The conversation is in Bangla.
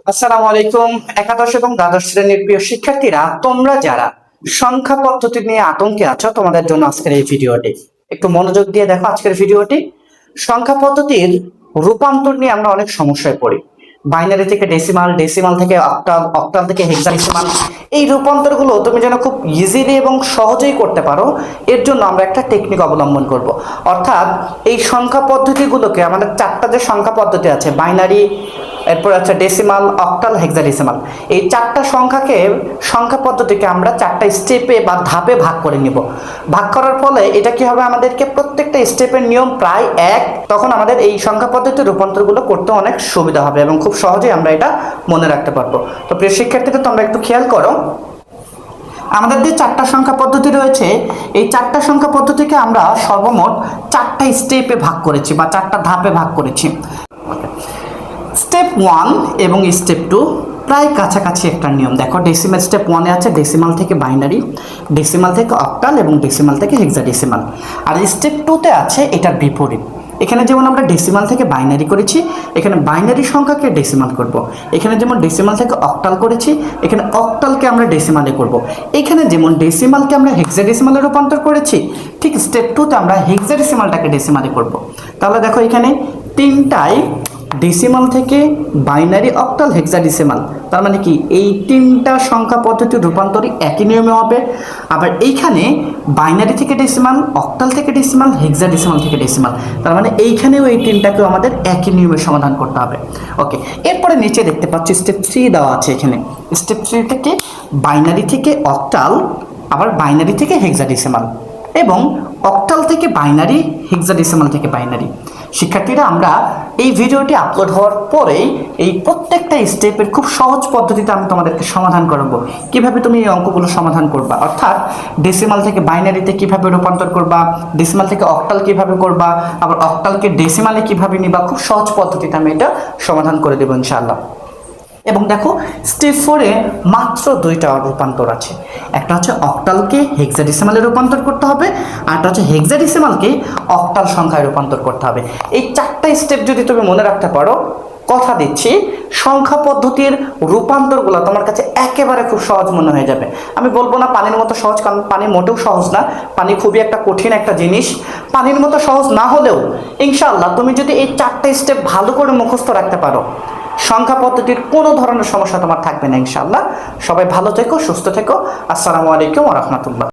আসসালামু আলাইকুম। একাদশ এবং দ্বাদশ শ্রেণীর প্রিয় শিক্ষার্থীরা, তোমরা যারা সংখ্যা পদ্ধতি নিয়ে আতঙ্কে আছো, তোমাদের জন্য আজকের এই ভিডিওটি। একটু মনোযোগ দিয়ে দেখো আজকের ভিডিওটি। সংখ্যা পদ্ধতির রূপান্তর নিয়ে আমরা অনেক সমস্যায় পড়ি। বাইনারি থেকে ডেসিমাল, ডেসিমাল থেকে অক্টাল, অক্টাল থেকে হেক্সাডেসিমাল। এই রূপান্তরগুলো তুমি যেন খুব ইজিলি এবং সহজেই করতে পারো, এর জন্য আমরা একটা টেকনিক অবলম্বন করব। অর্থাৎ এই সংখ্যা পদ্ধতিগুলোকে, আমাদের চারটা যে সংখ্যা পদ্ধতি আছে, বাইনারি, এরপর আছে ডেসিমাল, অক্টাল, হেক্সাডেসিমাল, এই চারটা সংখ্যা পদ্ধতিকে আমরা চারটা স্টেপে বা ধাপে ভাগ করে নিব। ভাগ করার ফলে এটা কি হবে, আমাদেরকে প্রত্যেকটা স্টেপের নিয়ম প্রায় এক। তখন আমাদের এই সংখ্যা পদ্ধতির রূপান্তরগুলো করতে অনেক সুবিধা হবে এবং খুব সহজেই আমরা এটা মনে রাখতে পারবো। তো প্রিয় শিক্ষার্থীরা, তোমরা একটু খেয়াল করো, আমাদের যে চারটা সংখ্যা পদ্ধতি রয়েছে, এই চারটা সংখ্যা পদ্ধতিকে আমরা সর্বমোট চারটা স্টেপে ভাগ করেছি বা চারটা ধাপে ভাগ করেছি। স্টেপ 1 এবং স্টেপ 2 প্রায় কাছাকাছি একটা নিয়ম। দেখো, ডেসিমাল স্টেপ 1-এ আছে ডেসিমাল থেকে বাইনারি, ডেসিমাল থেকে অক্টাল এবং ডেসিমাল থেকে হেক্সাডেসিমাল। আর স্টেপ 2-তে আছে এটার বিপরীত। এখানে যেমন আমরা ডেসিমাল থেকে বাইনারি করেছি, এখানে বাইনারি সংখ্যাকে ডেসিমাল করব। এখানে যেমন ডেসিমাল থেকে অক্টাল করেছি, এখানে অক্টালকে আমরা ডেসিমালে করব। এখানে যেমন ডেসিমালকে আমরা হেক্সাডেসিমালে রূপান্তর করেছি, ঠিক স্টেপ 2-তে আমরা হেক্সাডেসিমালটাকে ডেসিমালে করব। তাহলে দেখো, এখানে তিনটাই ডেসিমাল থেকে বাইনারি, অক্টাল, হেক্সাডেসিমাল। তার মানে কি, এই তিনটা সংখ্যা পদ্ধতির রূপান্তরই একই নিয়মে হবে। আবার এইখানে বাইনারি থেকে ডেসিমাল, অক্টাল থেকে ডেসিমাল, হেক্সাডেসিমাল থেকে ডেসিমাল। তার মানে এইখানেও এই তিনটাকেও আমাদের একই নিয়মে সমাধান করতে হবে। ওকে, এরপরে নিচে দেখতে পাচ্ছি স্টেপ 3 দেওয়া আছে। এখানে স্টেপ 3 থেকে বাইনারি থেকে অক্টাল, আবার বাইনারি থেকে হেক্সাডেসিমাল, এবং অক্টাল থেকে বাইনারি, হেক্সাডেসিমাল থেকে বাইনারি। শিক্ষার্থীরা, আমরা এই ভিডিওটি আপলোড হওয়ার পরেই এই প্রত্যেকটা স্টেপের খুব সহজ পদ্ধতিতে আমি তোমাদেরকে সমাধান করাবো। কিভাবে তুমি এই অঙ্কগুলো সমাধান করবা, অর্থাৎ ডেসিমাল থেকে বাইনারিতে কিভাবে রূপান্তর করবা, ডেসিমাল থেকে অক্টাল কিভাবে করবা, আবার অক্টালকে ডেসিমালে কিভাবে নিবা, খুব সহজ পদ্ধতিতে আমি এটা সমাধান করে দেবো ইনশাআল্লাহ। এবং দেখো, স্টেপ 4-এ মাত্র দুইটা রূপান্তর আছে। একটা হচ্ছে অক্টালকে হেক্সাডেসিমালে রূপান্তর করতে হবে, আর একটা হচ্ছে হেক্সাডেসিমালকে অক্টাল সংখ্যায় রূপান্তর করতে হবে। এই চারটা স্টেপ যদি তুমি মনে রাখতে পারো, কথা দিচ্ছি সংখ্যা পদ্ধতির রূপান্তরগুলো তোমার কাছে একেবারে খুব সহজ মনে হয়ে যাবে। আমি বলবো না পানির মতো সহজ, কারণ পানি মোটেও সহজ না। পানি খুবই একটা কঠিন একটা জিনিস। পানির মতো সহজ না হলেও ইনশাআল্লাহ তুমি যদি এই চারটা স্টেপ ভালো করে মুখস্থ রাখতে পারো, সংখ্যা পদ্ধতির কোনো ধরনের সমস্যা তোমার থাকবে না ইনশাআল্লাহ। সবাই ভালো থেকো, সুস্থ থেকো। আসসালামু আলাইকুম ওয়া রাহমাতুল্লাহ।